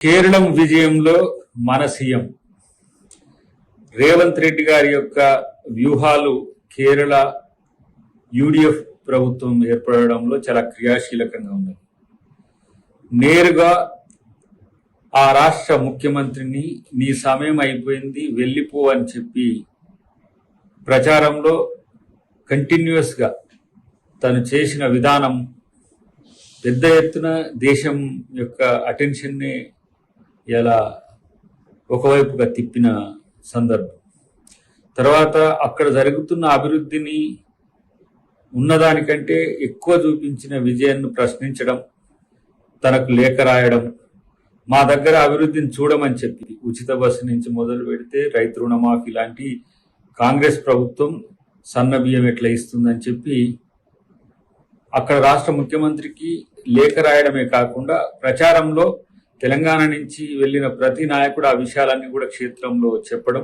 కేరళం విజయంలో మన సీఎం రేవంత్ రెడ్డి గారి యొక్క వ్యూహాలు కేరళ యూడిఎఫ్ ప్రభుత్వం ఏర్పడడంలో చాలా క్రియాశీలకంగా ఉన్నాయి. నేరుగా ఆ రాష్ట్ర ముఖ్యమంత్రిని నీ సమయం అయిపోయింది వెళ్ళిపో అని చెప్పి ప్రచారంలో కంటిన్యూస్గా తను చేసిన విధానం పెద్ద ఎత్తున దేశం యొక్క అటెన్షన్ని ఎలా ఒకవైపుగా తిప్పిన సందర్భం. తర్వాత అక్కడ జరుగుతున్న అభివృద్ధిని ఉన్నదానికంటే ఎక్కువ చూపించిన విజయాన్ని ప్రశ్నించడం, తనకు లేఖ రాయడం, మా దగ్గర అభివృద్ధిని చూడమని చెప్పి ఉచిత బస్సు నుంచి మొదలు పెడితే రైతు రుణమాఫీ లాంటి కాంగ్రెస్ ప్రభుత్వం సన్న బియ్యం ఎట్లా ఇస్తుందని చెప్పి అక్కడ రాష్ట్ర ముఖ్యమంత్రికి లేఖ రాయడమే కాకుండా ప్రచారంలో తెలంగాణ నుంచి వెళ్ళిన ప్రతి నాయకుడు ఆ విషయాలన్నీ కూడా క్షేత్రంలో చెప్పడం,